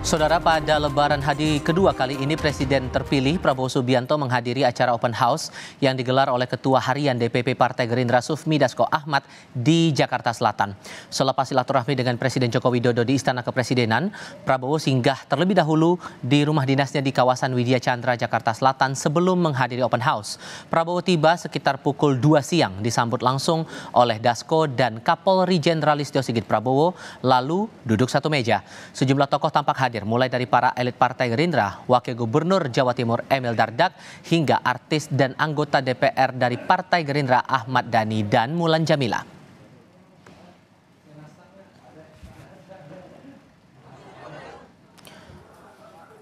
Saudara, pada Lebaran hari kedua kali ini Presiden terpilih Prabowo Subianto menghadiri acara open house yang digelar oleh Ketua Harian DPP Partai Gerindra Sufmi Dasko Ahmad di Jakarta Selatan. Selepas silaturahmi dengan Presiden Joko Widodo di Istana Kepresidenan, Prabowo singgah terlebih dahulu di rumah dinasnya di kawasan Widya Chandra, Jakarta Selatan sebelum menghadiri open house. Prabowo tiba sekitar pukul 2 siang disambut langsung oleh Dasko dan Kapolri Jenderal Listio Sigit Prabowo, lalu duduk satu meja. Sejumlah tokoh tampak hadir, mulai dari para elit Partai Gerindra, Wakil Gubernur Jawa Timur Emil Dardak, hingga artis dan anggota DPR dari Partai Gerindra Ahmad Dhani dan Mulan Jamila.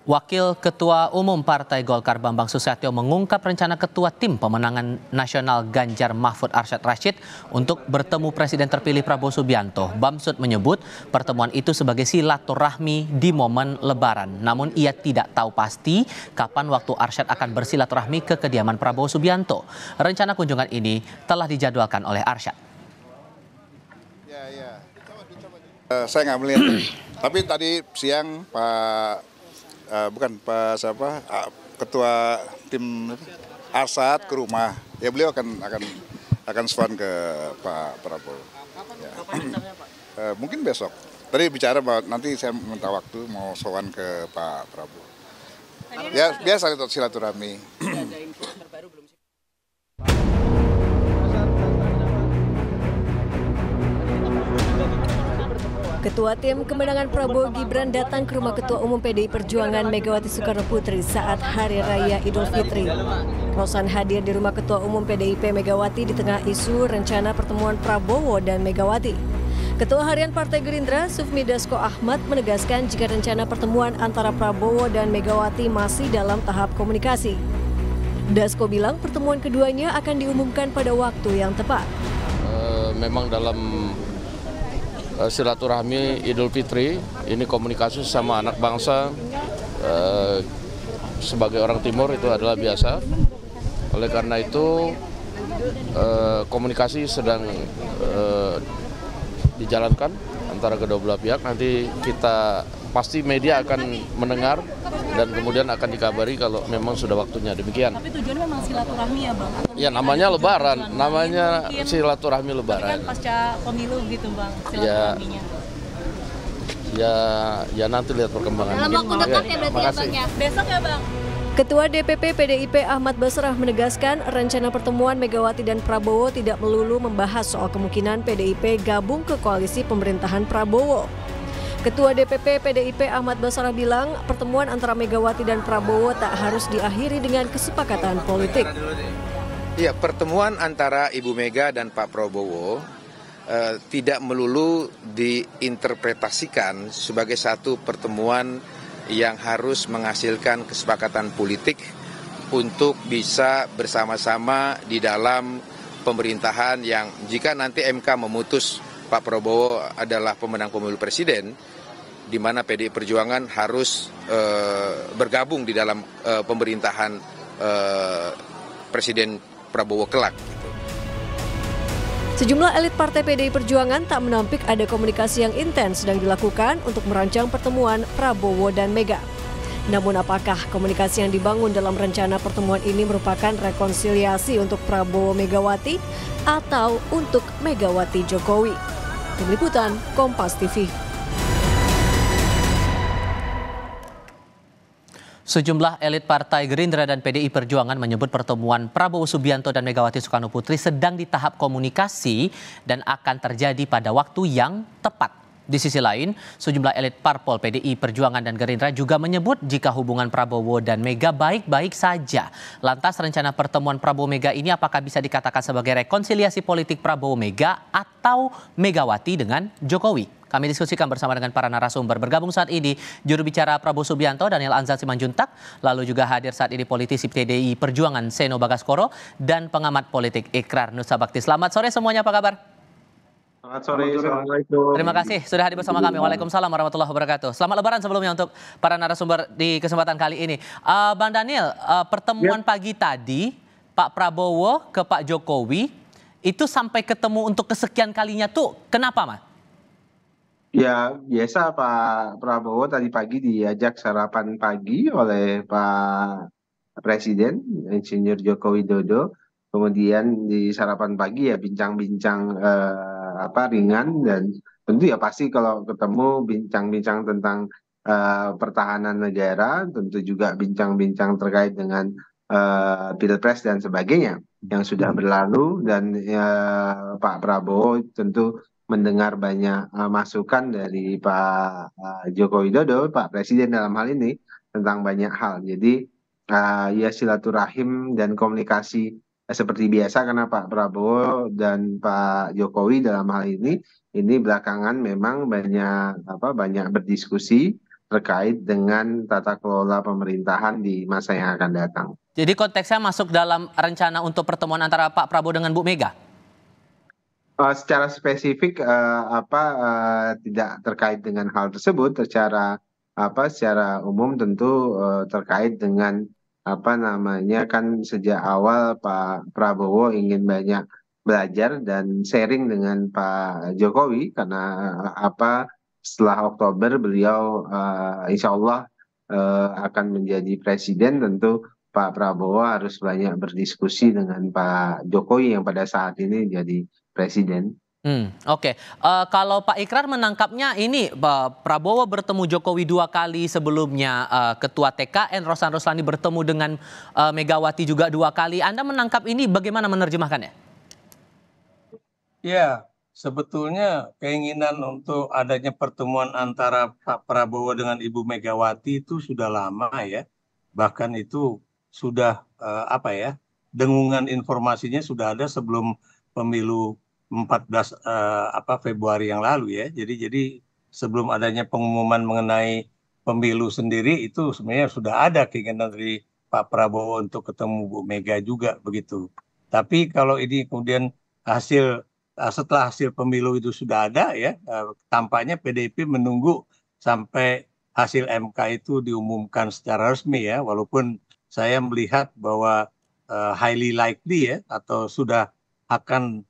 Wakil Ketua Umum Partai Golkar Bambang Susatyo mengungkap rencana Ketua Tim Pemenangan Nasional Ganjar Mahfud Arsyad Rashid untuk bertemu Presiden terpilih Prabowo Subianto. Bamsud menyebut pertemuan itu sebagai silaturahmi di momen Lebaran. Namun ia tidak tahu pasti kapan waktu Arsyad akan bersilaturahmi ke kediaman Prabowo Subianto. Rencana kunjungan ini telah dijadwalkan oleh Arsyad. Saya nggak melihat, tapi tadi siang Ketua Tim Arsyad ke rumah, ya beliau akan sowan ke Pak Prabowo. Ya. Mungkin besok. Tadi bicara bahwa nanti saya minta waktu mau sowan ke Pak Prabowo. Ya biasa itu silaturahmi. Ketua Tim Kemenangan Prabowo Gibran datang ke rumah Ketua Umum PDI Perjuangan Megawati Soekarno Putri saat Hari Raya Idul Fitri. Rosan hadir di rumah Ketua Umum PDIP Megawati di tengah isu rencana pertemuan Prabowo dan Megawati. Ketua Harian Partai Gerindra Sufmi Dasko Ahmad menegaskan jika rencana pertemuan antara Prabowo dan Megawati masih dalam tahap komunikasi. Dasko bilang pertemuan keduanya akan diumumkan pada waktu yang tepat. Memang dalam silaturahmi Idul Fitri, ini komunikasi sama anak bangsa sebagai orang Timur itu adalah biasa. Oleh karena itu komunikasi sedang dijalankan antara kedua belah pihak. Nanti kita pasti media akan mendengar dan kemudian akan dikabari kalau memang sudah waktunya. Demikian. Tapi tujuannya memang silaturahmi ya Bang? Ya namanya Lebaran, namanya silaturahmi Lebaran. Kan pasca pemilu gitu Bang, silaturahminya. Ya nanti lihat perkembangan. Dalam waktu dekat ya berarti ya Bang ya? Besok ya Bang? Ketua DPP PDIP Ahmad Basrah menegaskan rencana pertemuan Megawati dan Prabowo tidak melulu membahas soal kemungkinan PDIP gabung ke koalisi pemerintahan Prabowo. Ketua DPP PDIP Ahmad Basrah bilang pertemuan antara Megawati dan Prabowo tak harus diakhiri dengan kesepakatan politik. Ya, pertemuan antara Ibu Mega dan Pak Prabowo tidak melulu diinterpretasikan sebagai satu pertemuan yang harus menghasilkan kesepakatan politik untuk bisa bersama-sama di dalam pemerintahan yang jika nanti MK memutus Pak Prabowo adalah pemenang pemilu presiden, di mana PDI Perjuangan harus bergabung di dalam pemerintahan Presiden Prabowo kelak. Sejumlah elit Partai PDI Perjuangan tak menampik ada komunikasi yang intens sedang dilakukan untuk merancang pertemuan Prabowo dan Mega. Namun apakah komunikasi yang dibangun dalam rencana pertemuan ini merupakan rekonsiliasi untuk Prabowo Megawati atau untuk Megawati Jokowi? Tim Liputan Kompas TV. Sejumlah elit Partai Gerindra dan PDI Perjuangan menyebut pertemuan Prabowo Subianto dan Megawati Soekarno Putri sedang di tahap komunikasi dan akan terjadi pada waktu yang tepat. Di sisi lain, sejumlah elit parpol PDI Perjuangan dan Gerindra juga menyebut jika hubungan Prabowo dan Mega baik-baik saja. Lantas rencana pertemuan Prabowo Mega ini apakah bisa dikatakan sebagai rekonsiliasi politik Prabowo Mega atau Megawati dengan Jokowi? Kami diskusikan bersama dengan para narasumber. Bergabung saat ini juru bicara Prabowo Subianto Daniel Anzar Simanjuntak, lalu juga hadir saat ini politisi PDI Perjuangan Seno Bagaskoro dan pengamat politik Ikrar Nusa Bakti. Selamat sore semuanya, apa kabar? Selamat sore, Assalamualaikum. Terima kasih sudah hadir bersama kami. Waalaikumsalam warahmatullahi wabarakatuh. Selamat Lebaran sebelumnya untuk para narasumber di kesempatan kali ini. Bang Daniel, pertemuan pagi tadi Pak Prabowo ke Pak Jokowi itu sampai ketemu untuk kesekian kalinya tuh kenapa, Mas? Ya, biasa Pak Prabowo tadi pagi diajak sarapan pagi oleh Pak Presiden, Insinyur Joko Widodo. Kemudian di sarapan pagi ya bincang-bincang ringan, dan tentu ya pasti kalau ketemu bincang-bincang tentang pertahanan negara, tentu juga bincang-bincang terkait dengan Pilpres dan sebagainya yang sudah berlalu. Dan Pak Prabowo tentu mendengar banyak masukan dari Pak Joko Widodo, Pak Presiden dalam hal ini, tentang banyak hal. Jadi ya silaturahim dan komunikasi seperti biasa, karena Pak Prabowo dan Pak Jokowi dalam hal ini belakangan memang banyak berdiskusi terkait dengan tata kelola pemerintahan di masa yang akan datang. Jadi konteksnya masuk dalam rencana untuk pertemuan antara Pak Prabowo dengan Bu Mega? Secara spesifik tidak terkait dengan hal tersebut. Secara umum tentu terkait dengan kan sejak awal Pak Prabowo ingin banyak belajar dan sharing dengan Pak Jokowi, karena setelah Oktober beliau insya Allah akan menjadi presiden. Tentu Pak Prabowo harus banyak berdiskusi dengan Pak Jokowi yang pada saat ini jadi presiden. Oke. Kalau Pak Ikrar menangkapnya ini Prabowo bertemu Jokowi 2 kali sebelumnya, Ketua TKN Rosan Roslani bertemu dengan Megawati juga 2 kali. Anda menangkap ini bagaimana menerjemahkannya? Ya, sebetulnya keinginan untuk adanya pertemuan antara Pak Prabowo dengan Ibu Megawati itu sudah lama ya. Bahkan itu sudah dengungan informasinya sudah ada sebelum pemilu 14 Februari yang lalu ya. Jadi sebelum adanya pengumuman mengenai pemilu sendiri itu sebenarnya sudah ada keinginan dari Pak Prabowo untuk ketemu Bu Mega juga begitu. Tapi kalau ini kemudian setelah hasil pemilu itu sudah ada ya, tampaknya PDIP menunggu sampai hasil MK itu diumumkan secara resmi ya, walaupun saya melihat bahwa highly likely ya, atau sudah akan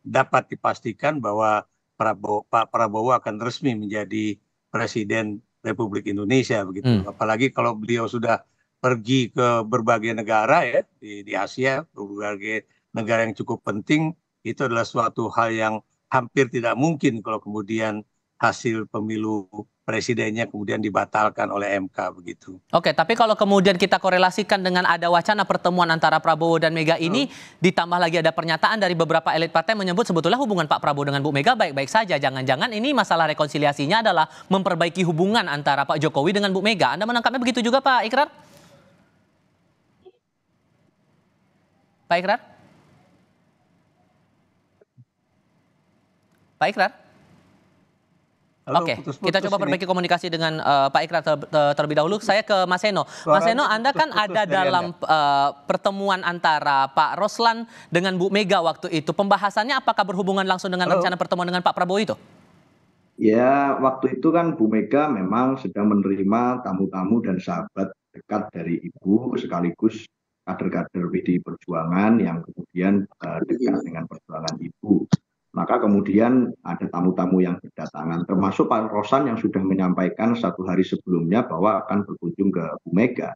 dapat dipastikan bahwa Pak Prabowo akan resmi menjadi Presiden Republik Indonesia begitu. Apalagi kalau beliau sudah pergi ke berbagai negara ya di Asia, berbagai negara yang cukup penting, itu adalah suatu hal yang hampir tidak mungkin kalau kemudian hasil pemilu presidennya kemudian dibatalkan oleh MK begitu. Oke, tapi kalau kemudian kita korelasikan dengan ada wacana pertemuan antara Prabowo dan Mega ini, ditambah lagi ada pernyataan dari beberapa elit partai menyebut sebetulnya hubungan Pak Prabowo dengan Bu Mega baik-baik saja. Jangan-jangan ini masalah rekonsiliasinya adalah memperbaiki hubungan antara Pak Jokowi dengan Bu Mega. Anda menangkapnya begitu juga Pak Ikrar? Pak Ikrar? Pak Ikrar? Oke, kita coba perbaiki komunikasi dengan Pak Ikrar terlebih dahulu. Saya ke Mas Seno. Mas Seno, Anda kan ada dalam pertemuan antara Pak Roslan dengan Bu Mega waktu itu. Pembahasannya apakah berhubungan langsung dengan rencana pertemuan dengan Pak Prabowo itu? Ya, waktu itu kan Bu Mega memang sedang menerima tamu-tamu dan sahabat dekat dari Ibu, sekaligus kader-kader PDI Perjuangan yang kemudian dekat dengan perjuangan Ibu. Maka kemudian ada tamu-tamu yang berdatangan, termasuk Pak Rosan yang sudah menyampaikan 1 hari sebelumnya bahwa akan berkunjung ke Bu Mega.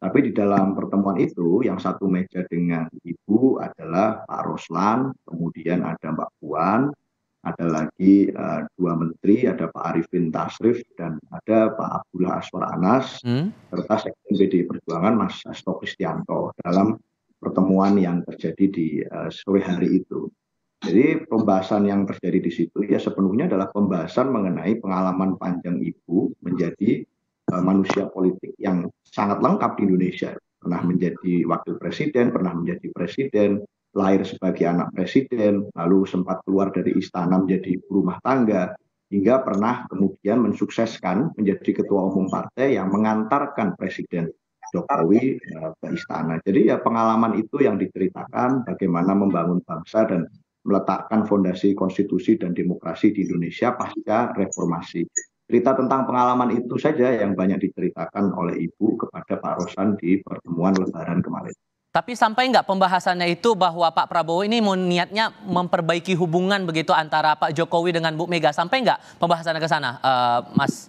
Tapi di dalam pertemuan itu yang satu meja dengan Ibu adalah Pak Roslan, kemudian ada Mbak Puan, ada lagi 2 menteri, ada Pak Arifin Tasrif dan ada Pak Abdullah Aswar Anas, serta Sekjen PDI Perjuangan Mas Hasto Kristianto dalam pertemuan yang terjadi di sore hari itu. Jadi pembahasan yang terjadi di situ ya sepenuhnya adalah pembahasan mengenai pengalaman panjang Ibu menjadi manusia politik yang sangat lengkap di Indonesia. Pernah menjadi wakil presiden, pernah menjadi presiden, lahir sebagai anak presiden, lalu sempat keluar dari istana menjadi ibu rumah tangga, hingga pernah kemudian mensukseskan menjadi ketua umum partai yang mengantarkan Presiden Jokowi ke istana. Jadi ya pengalaman itu yang diceritakan bagaimana membangun bangsa dan meletakkan fondasi konstitusi dan demokrasi di Indonesia pasca reformasi. Cerita tentang pengalaman itu saja yang banyak diceritakan oleh Ibu kepada Pak Rosan di pertemuan Lebaran kemarin. Tapi sampai nggak pembahasannya itu bahwa Pak Prabowo ini mau niatnya memperbaiki hubungan begitu antara Pak Jokowi dengan Bu Mega, sampai nggak pembahasannya ke sana, Mas?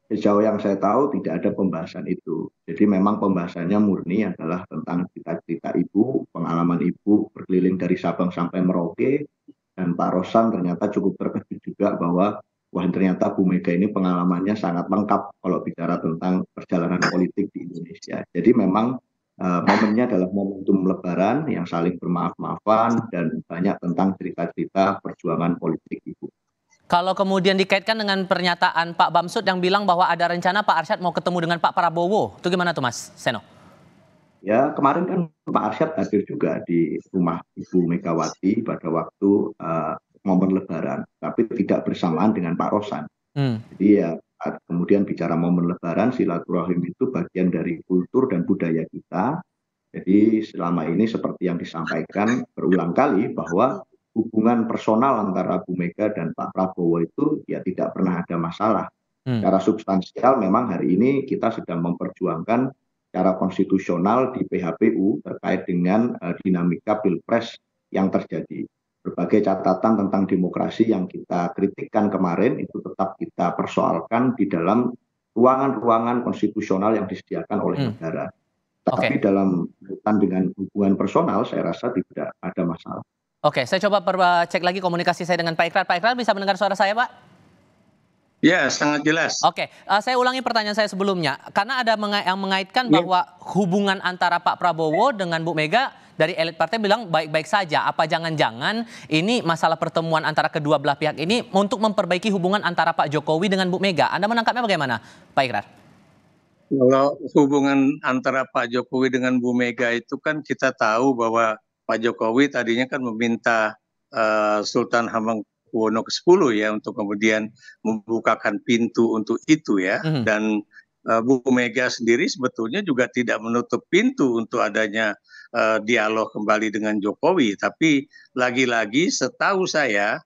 Sejauh yang saya tahu tidak ada pembahasan itu. Jadi memang pembahasannya murni adalah tentang cerita-cerita ibu, pengalaman ibu berkeliling dari Sabang sampai Merauke, dan Pak Rosan ternyata cukup terkejut juga bahwa wah ternyata Bu Mega ini pengalamannya sangat lengkap kalau bicara tentang perjalanan politik di Indonesia. Jadi memang momennya adalah momentum Lebaran yang saling bermaaf-maafan dan banyak tentang cerita-cerita perjuangan politik ibu. Kalau kemudian dikaitkan dengan pernyataan Pak Bamsud yang bilang bahwa ada rencana Pak Arsyad mau ketemu dengan Pak Prabowo, itu gimana tuh Mas Seno? Ya kemarin kan Pak Arsyad hadir juga di rumah Ibu Megawati pada waktu momen Lebaran, tapi tidak bersamaan dengan Pak Rosan. Jadi ya kemudian bicara momen Lebaran, silaturahim itu bagian dari kultur dan budaya kita. Jadi selama ini seperti yang disampaikan berulang kali bahwa hubungan personal antara Bu Mega dan Pak Prabowo itu ya tidak pernah ada masalah. Secara substansial memang hari ini kita sedang memperjuangkan secara konstitusional di PHPU terkait dengan dinamika Pilpres yang terjadi. Berbagai catatan tentang demokrasi yang kita kritikkan kemarin itu tetap kita persoalkan di dalam ruangan-ruangan konstitusional yang disediakan oleh negara. Tapi dalam kaitan dengan hubungan personal saya rasa tidak ada masalah. Oke, saya coba cek lagi komunikasi saya dengan Pak Ikrar. Pak Ikrar bisa mendengar suara saya, Pak? Ya, sangat jelas. Oke, saya ulangi pertanyaan saya sebelumnya. Karena ada yang mengaitkan bahwa hubungan antara Pak Prabowo dengan Bu Mega dari elit partai bilang baik-baik saja. Apa jangan-jangan ini masalah pertemuan antara kedua belah pihak ini untuk memperbaiki hubungan antara Pak Jokowi dengan Bu Mega? Anda menangkapnya bagaimana, Pak Ikrar? Kalau hubungan antara Pak Jokowi dengan Bu Mega itu kan kita tahu bahwa Pak Jokowi tadinya kan meminta Sultan Hamengkubuwono ke-10 ya untuk kemudian membukakan pintu untuk itu ya. Dan Bu Mega sendiri sebetulnya juga tidak menutup pintu untuk adanya dialog kembali dengan Jokowi. Tapi lagi-lagi setahu saya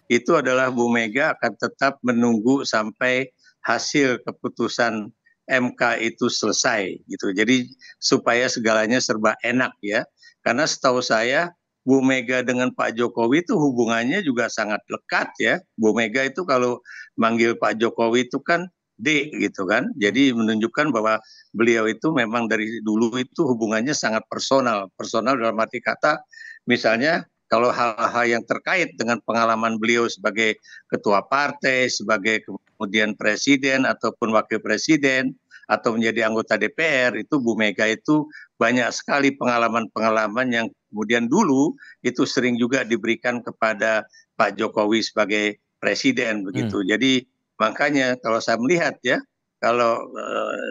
itu adalah Bu Mega akan tetap menunggu sampai hasil keputusan MK itu selesai gitu. Jadi supaya segalanya serba enak ya. Karena setahu saya Bu Mega dengan Pak Jokowi itu hubungannya juga sangat lekat ya. Bu Mega itu kalau manggil Pak Jokowi itu kan D gitu kan. Jadi menunjukkan bahwa beliau itu memang dari dulu itu hubungannya sangat personal. Personal dalam arti kata misalnya kalau hal-hal yang terkait dengan pengalaman beliau sebagai ketua partai, sebagai kemudian presiden ataupun wakil presiden, atau menjadi anggota DPR, itu Bu Mega itu banyak sekali pengalaman-pengalaman yang kemudian dulu itu sering juga diberikan kepada Pak Jokowi sebagai presiden begitu. Jadi makanya kalau saya melihat ya, kalau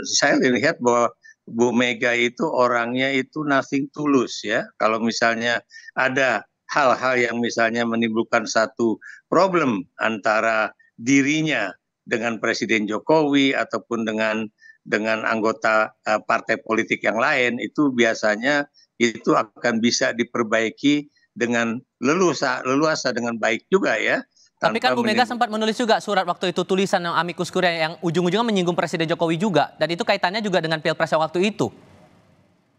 saya lihat bahwa Bu Mega itu orangnya itu nothing tulus ya. Kalau misalnya ada hal-hal yang misalnya menimbulkan satu problem antara dirinya dengan Presiden Jokowi ataupun dengan anggota partai politik yang lain, itu biasanya itu akan bisa diperbaiki dengan leluasa dengan baik juga ya. Tapi kan Bu Mega sempat menulis juga surat waktu itu, tulisan yang amicus curiae yang ujung-ujungnya menyinggung Presiden Jokowi juga, dan itu kaitannya juga dengan Pilpres yang waktu itu.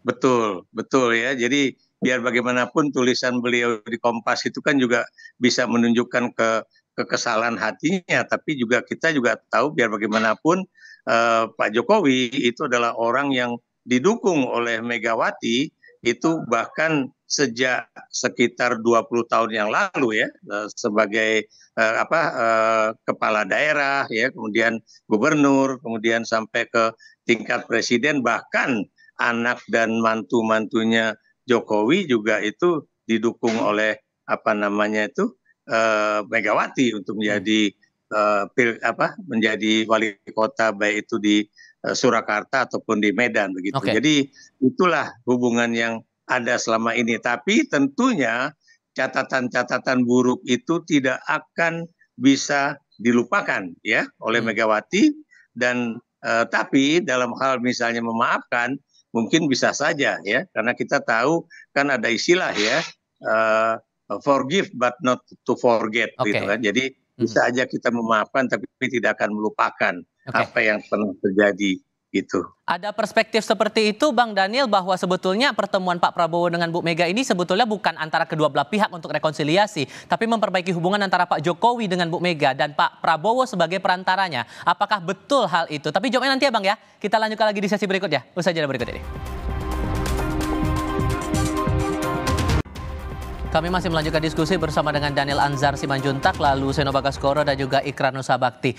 Betul ya. Jadi biar bagaimanapun tulisan beliau di Kompas itu kan juga bisa menunjukkan kekesalan hatinya, tapi juga kita juga tahu biar bagaimanapun Pak Jokowi itu adalah orang yang didukung oleh Megawati itu bahkan sejak sekitar 20 tahun yang lalu ya, sebagai kepala daerah ya, kemudian gubernur, kemudian sampai ke tingkat presiden, bahkan anak dan mantu-mantunya Jokowi juga itu didukung oleh Megawati untuk menjadi menjadi wali kota, baik itu di Surakarta ataupun di Medan begitu. Jadi itulah hubungan yang ada selama ini. Tapi tentunya catatan-catatan buruk itu tidak akan bisa dilupakan ya oleh Megawati, dan tapi dalam hal misalnya memaafkan mungkin bisa saja ya, karena kita tahu kan ada istilah ya, forgive but not to forget gitu kan. Jadi bisa aja kita memaafkan tapi tidak akan melupakan apa yang pernah terjadi gitu. Ada perspektif seperti itu Bang Daniel, bahwa sebetulnya pertemuan Pak Prabowo dengan Bu Mega ini sebetulnya bukan antara kedua belah pihak untuk rekonsiliasi, tapi memperbaiki hubungan antara Pak Jokowi dengan Bu Mega dan Pak Prabowo sebagai perantaranya. Apakah betul hal itu? Tapi jawabnya nanti ya Bang ya. Kita lanjutkan lagi di sesi berikutnya. Usai jeda berikut ini. Kami masih melanjutkan diskusi bersama dengan Daniel Anzar Simanjuntak, lalu Seno Bagaskoro dan juga Ikrar Nusa Bakti.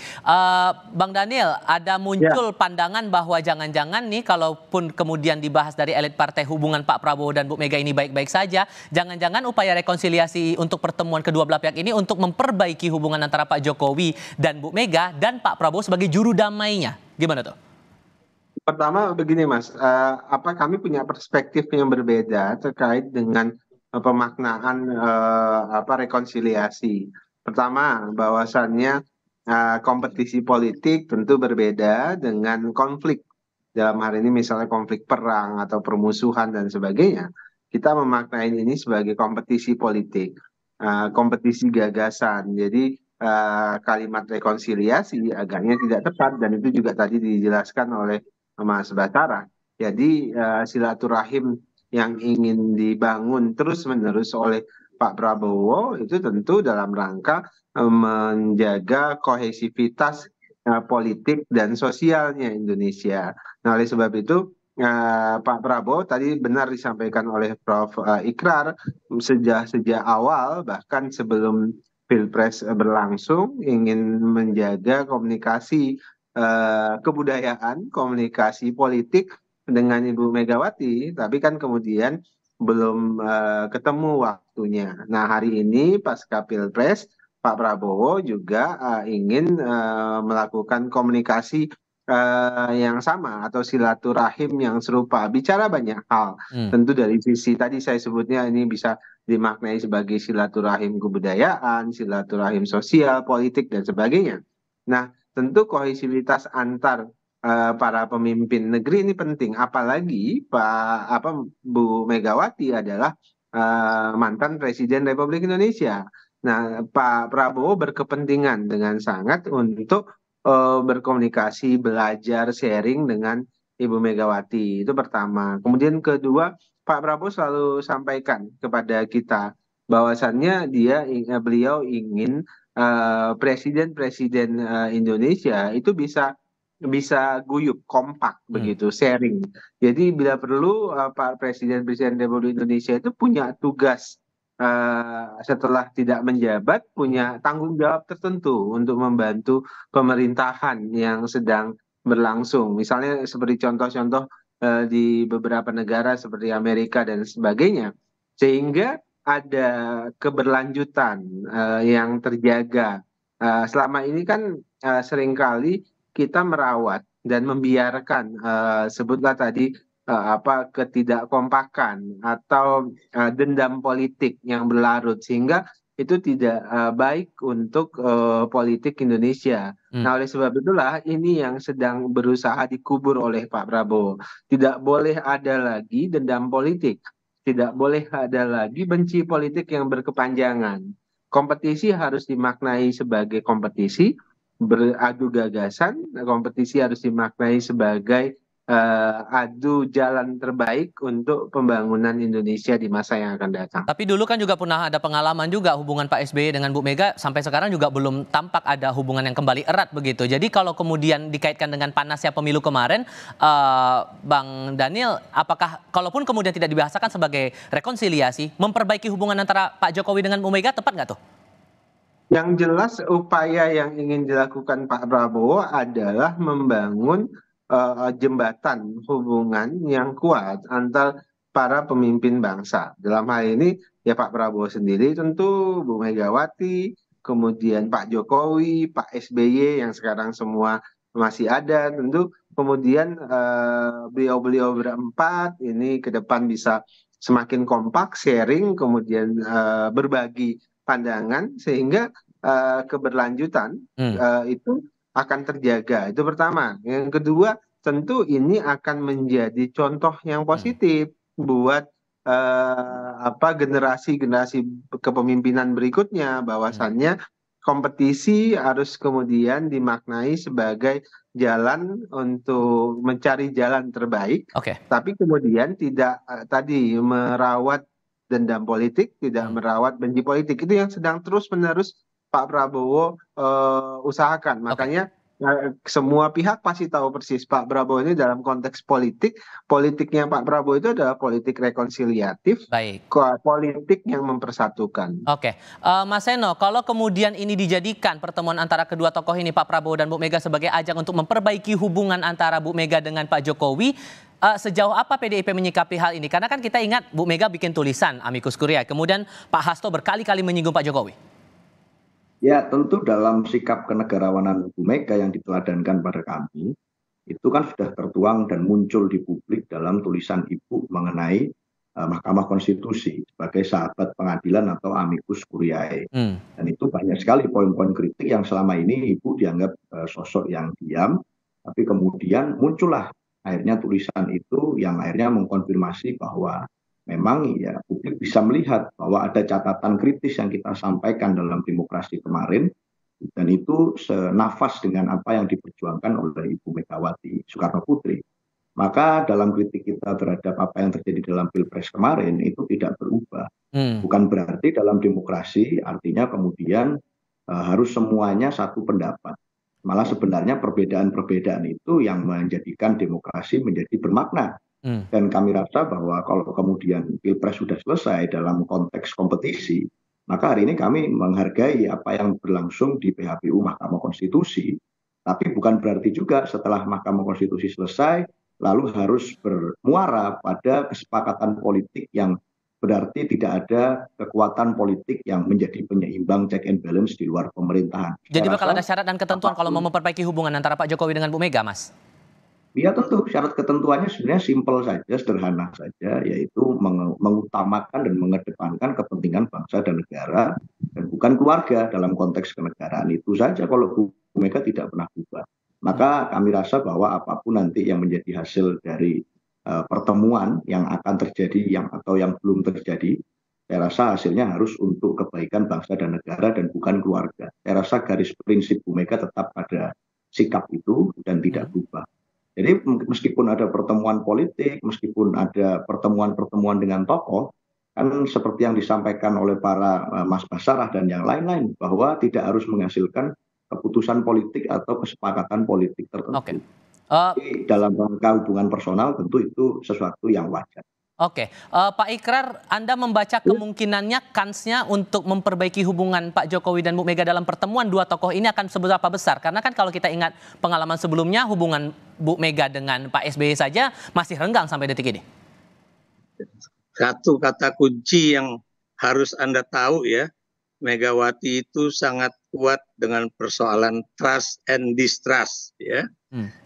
Bang Daniel, ada muncul pandangan bahwa jangan-jangan nih kalaupun kemudian dibahas dari elit partai hubungan Pak Prabowo dan Bu Mega ini baik-baik saja, jangan-jangan upaya rekonsiliasi untuk pertemuan kedua belah pihak ini untuk memperbaiki hubungan antara Pak Jokowi dan Bu Mega dan Pak Prabowo sebagai juru damainya. Gimana tuh? Pertama begini Mas, kami punya perspektif yang berbeda terkait dengan pemaknaan rekonsiliasi. Pertama, bahwasannya kompetisi politik tentu berbeda dengan konflik. Dalam hal ini misalnya konflik perang atau permusuhan dan sebagainya. Kita memaknai ini sebagai kompetisi politik, kompetisi gagasan. Jadi kalimat rekonsiliasi agaknya tidak tepat, dan itu juga tadi dijelaskan oleh Mas Batara. Jadi silaturahim yang ingin dibangun terus-menerus oleh Pak Prabowo itu tentu dalam rangka menjaga kohesivitas politik dan sosialnya Indonesia. Nah, oleh sebab itu Pak Prabowo tadi benar disampaikan oleh Prof. Ikrar sejak awal, bahkan sebelum Pilpres berlangsung, ingin menjaga komunikasi kebudayaan, komunikasi politik dengan Ibu Megawati, tapi kan kemudian belum ketemu waktunya. Nah, hari ini pasca Pilpres, Pak Prabowo juga ingin melakukan komunikasi yang sama atau silaturahim yang serupa. Bicara banyak hal. Tentu dari sisi tadi saya sebutnya ini bisa dimaknai sebagai silaturahim kebudayaan, silaturahim sosial, politik dan sebagainya. Nah, tentu kohesivitas antar para pemimpin negeri ini penting, apalagi Bu Megawati adalah mantan Presiden Republik Indonesia. Nah, Pak Prabowo berkepentingan dengan sangat untuk berkomunikasi, belajar, sharing dengan Ibu Megawati. Itu pertama. Kemudian kedua, Pak Prabowo selalu sampaikan kepada kita bahwasannya beliau ingin presiden-presiden Indonesia itu bisa guyup, kompak begitu, sharing. Jadi bila perlu Pak Presiden Republik Indonesia itu punya tugas setelah tidak menjabat, punya tanggung jawab tertentu untuk membantu pemerintahan yang sedang berlangsung. Misalnya seperti contoh-contoh di beberapa negara seperti Amerika dan sebagainya. Sehingga ada keberlanjutan yang terjaga. Selama ini kan seringkali kita merawat dan membiarkan sebutlah tadi ketidakkompakan atau dendam politik yang berlarut, sehingga itu tidak baik untuk politik Indonesia. Nah, oleh sebab itulah ini yang sedang berusaha dikubur oleh Pak Prabowo. Tidak boleh ada lagi dendam politik, tidak boleh ada lagi benci politik yang berkepanjangan. Kompetisi harus dimaknai sebagai kompetisi, beradu gagasan. Kompetisi harus dimaknai sebagai adu jalan terbaik untuk pembangunan Indonesia di masa yang akan datang. Tapi dulu kan juga pernah ada pengalaman juga hubungan Pak SBY dengan Bu Mega, sampai sekarang juga belum tampak ada hubungan yang kembali erat begitu. Jadi kalau kemudian dikaitkan dengan panasnya pemilu kemarin, Bang Daniel, apakah kalaupun kemudian tidak dibahasakan sebagai rekonsiliasi, memperbaiki hubungan antara Pak Jokowi dengan Bu Mega tepat nggak tuh? Yang jelas upaya yang ingin dilakukan Pak Prabowo adalah membangun jembatan hubungan yang kuat antar para pemimpin bangsa. Dalam hal ini ya Pak Prabowo sendiri tentu, Bu Megawati, kemudian Pak Jokowi, Pak SBY yang sekarang semua masih ada, tentu kemudian beliau-beliau berempat ini ke depan bisa semakin kompak, sharing, kemudian berbagi pandangan sehingga keberlanjutan itu akan terjaga. Itu pertama. Yang kedua, tentu ini akan menjadi contoh yang positif buat generasi-generasi kepemimpinan berikutnya, bahwasannya kompetisi harus kemudian dimaknai sebagai jalan untuk mencari jalan terbaik, Oke. tapi kemudian tidak tadi merawat dendam politik, tidak merawat benci politik. Itu yang sedang terus-menerus Pak Prabowo usahakan. Makanya semua pihak pasti tahu persis Pak Prabowo ini dalam konteks politik, politiknya Pak Prabowo itu adalah politik rekonsiliatif, Baik. politik yang mempersatukan. Oke, Mas Seno, kalau kemudian ini dijadikan pertemuan antara kedua tokoh ini, Pak Prabowo dan Bu Mega, sebagai ajang untuk memperbaiki hubungan antara Bu Mega dengan Pak Jokowi, sejauh apa PDIP menyikapi hal ini? Karena kan kita ingat Bu Mega bikin tulisan amicus curiae, kemudian Pak Hasto berkali-kali menyinggung Pak Jokowi. Ya, tentu dalam sikap kenegarawanan Bu Mega yang diteladankan pada kami, itu kan sudah tertuang dan muncul di publik dalam tulisan Ibu mengenai Mahkamah Konstitusi sebagai sahabat pengadilan atau amicus curiae. Dan itu banyak sekali poin-poin kritik yang selama ini Ibu dianggap sosok yang diam, tapi kemudian muncullah akhirnya tulisan itu yang akhirnya mengkonfirmasi bahwa memang ya publik bisa melihat bahwa ada catatan kritis yang kita sampaikan dalam demokrasi kemarin, dan itu senafas dengan apa yang diperjuangkan oleh Ibu Megawati Soekarno Putri. Maka dalam kritik kita terhadap apa yang terjadi dalam Pilpres kemarin itu tidak berubah. Bukan berarti dalam demokrasi artinya kemudian harus semuanya satu pendapat. Malah sebenarnya perbedaan-perbedaan itu yang menjadikan demokrasi menjadi bermakna. Dan kami rasa bahwa kalau kemudian Pilpres sudah selesai dalam konteks kompetisi, maka hari ini kami menghargai apa yang berlangsung di PHPU Mahkamah Konstitusi. Tapi bukan berarti juga setelah Mahkamah Konstitusi selesai, lalu harus bermuara pada kesepakatan politik yang berarti tidak ada kekuatan politik yang menjadi penyeimbang check and balance di luar pemerintahan. Jadi bakal ada syarat dan ketentuan kalau mau memperbaiki hubungan antara Pak Jokowi dengan Bu Mega, Mas? Ya tentu syarat ketentuannya sebenarnya simpel saja, sederhana saja, yaitu mengutamakan dan mengedepankan kepentingan bangsa dan negara dan bukan keluarga dalam konteks kenegaraan. Itu saja kalau Bu Mega tidak pernah berubah. Maka kami rasa bahwa apapun nanti yang menjadi hasil dari pertemuan yang akan terjadi atau yang belum terjadi, saya rasa hasilnya harus untuk kebaikan bangsa dan negara dan bukan keluarga. Saya rasa garis prinsip Bu Mega tetap pada sikap itu dan tidak berubah. Jadi meskipun ada pertemuan politik, meskipun ada pertemuan-pertemuan dengan tokoh, kan seperti yang disampaikan oleh para Mas Basarah dan yang lain-lain, bahwa tidak harus menghasilkan keputusan politik atau kesepakatan politik tertentu. Jadi dalam rangka hubungan personal tentu itu sesuatu yang wajar. Oke, Pak Ikrar, Anda membaca kemungkinannya, kansnya untuk memperbaiki hubungan Pak Jokowi dan Bu Mega dalam pertemuan dua tokoh ini akan seberapa besar? Karena kan kalau kita ingat pengalaman sebelumnya, hubungan Bu Mega dengan Pak SBY saja masih renggang sampai detik ini. Satu kata kunci yang harus Anda tahu ya, Megawati itu sangat kuat dengan persoalan trust and distrust ya.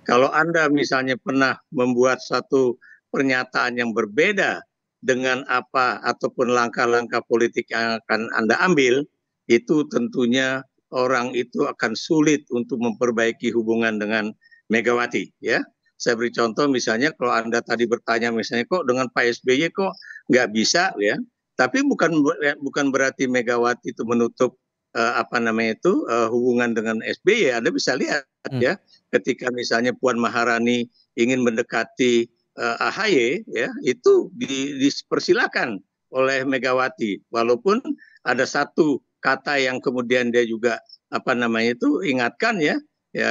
Kalau Anda misalnya pernah membuat satu pernyataan yang berbeda dengan apa ataupun langkah-langkah politik yang akan Anda ambil, itu tentunya orang itu akan sulit untuk memperbaiki hubungan dengan Megawati ya. Saya beri contoh misalnya kalau Anda tadi bertanya misalnya kok dengan Pak SBY kok nggak bisa ya. Tapi bukan berarti Megawati itu menutup hubungan dengan SBY. Anda bisa lihat ya, ketika misalnya Puan Maharani ingin mendekati AHY ya, itu dipersilakan oleh Megawati, walaupun ada satu kata yang kemudian dia juga ingatkan ya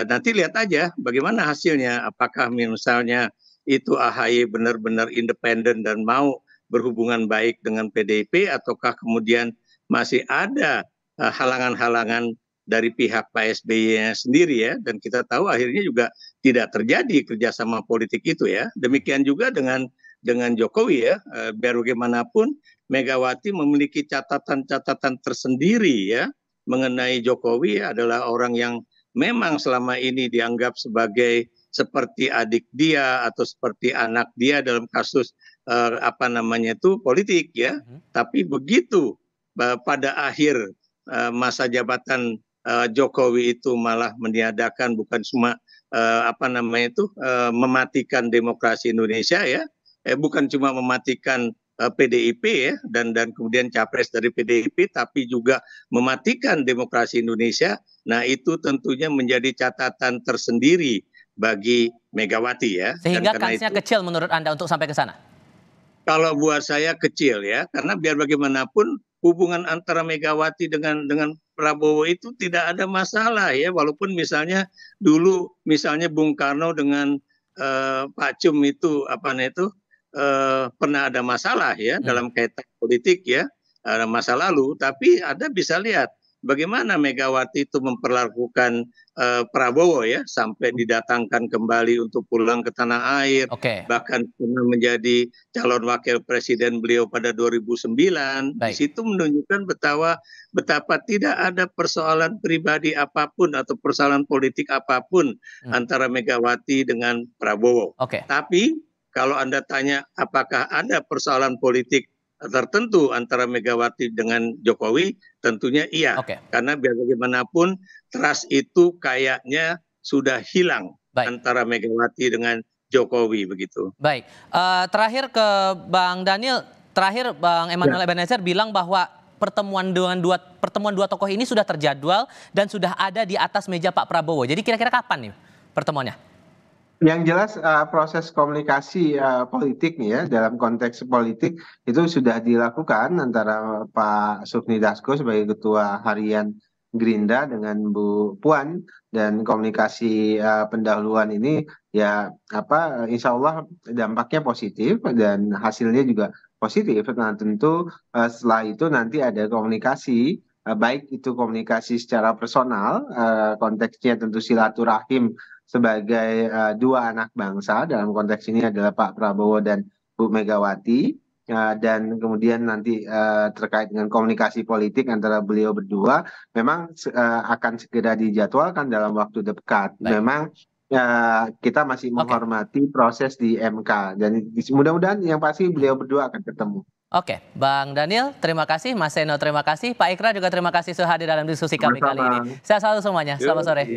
nanti lihat aja bagaimana hasilnya, apakah misalnya itu AHY benar-benar independen dan mau berhubungan baik dengan PDIP, ataukah kemudian masih ada halangan-halangan dari pihak Pak SBY sendiri ya, dan kita tahu akhirnya juga tidak terjadi kerjasama politik itu ya. Demikian juga dengan Jokowi ya, biar bagaimanapun Megawati memiliki catatan-catatan tersendiri ya mengenai Jokowi, adalah orang yang memang selama ini dianggap sebagai seperti adik dia atau seperti anak dia dalam kasus politik ya. Tapi begitu pada akhir masa jabatan Jokowi itu malah meniadakan, bukan cuma mematikan demokrasi Indonesia ya, bukan cuma mematikan PDIP ya, dan kemudian capres dari PDIP, tapi juga mematikan demokrasi Indonesia. Nah, itu tentunya menjadi catatan tersendiri bagi Megawati ya. Sehingga Dan karena kansnya itu, kecil menurut Anda untuk sampai ke sana? kalau buat saya kecil ya, karena biar bagaimanapun hubungan antara Megawati dengan Prabowo itu tidak ada masalah ya, walaupun misalnya dulu misalnya Bung Karno dengan Pak Cum itu pernah ada masalah ya dalam kaitan politik ya, ada masa lalu, tapi Anda bisa lihat bagaimana Megawati itu memperlakukan Prabowo ya, sampai didatangkan kembali untuk pulang ke tanah air, bahkan pernah menjadi calon wakil presiden beliau pada 2009. Di situ menunjukkan betapa tidak ada persoalan pribadi apapun atau persoalan politik apapun antara Megawati dengan Prabowo. Tapi kalau Anda tanya apakah ada persoalan politik tertentu antara Megawati dengan Jokowi, tentunya iya. Karena biar bagaimanapun trust itu kayaknya sudah hilang antara Megawati dengan Jokowi begitu. Baik, terakhir ke Bang Daniel, terakhir Bang Emmanuel Ebenezer bilang bahwa pertemuan dua tokoh ini sudah terjadwal dan sudah ada di atas meja Pak Prabowo. Jadi kira-kira kapan nih pertemuannya? Yang jelas proses komunikasi politik nih ya, dalam konteks politik itu sudah dilakukan antara Pak Sufmi Dasko sebagai Ketua Harian Gerindra dengan Bu Puan, dan komunikasi pendahuluan ini ya insya Allah dampaknya positif dan hasilnya juga positif. Nah tentu setelah itu nanti ada komunikasi, baik itu komunikasi secara personal, konteksnya tentu silaturahim sebagai dua anak bangsa, dalam konteks ini adalah Pak Prabowo dan Bu Megawati, dan kemudian nanti terkait dengan komunikasi politik antara beliau berdua memang akan segera dijadwalkan dalam waktu dekat. Memang kita masih menghormati proses di MK, dan mudah-mudahan yang pasti beliau berdua akan ketemu. Oke, Bang Daniel, terima kasih. Mas Seno, terima kasih. Pak Ikrar juga terima kasih sudah hadir dalam diskusi kami kali ini. Sehat selalu semuanya. Selamat sore.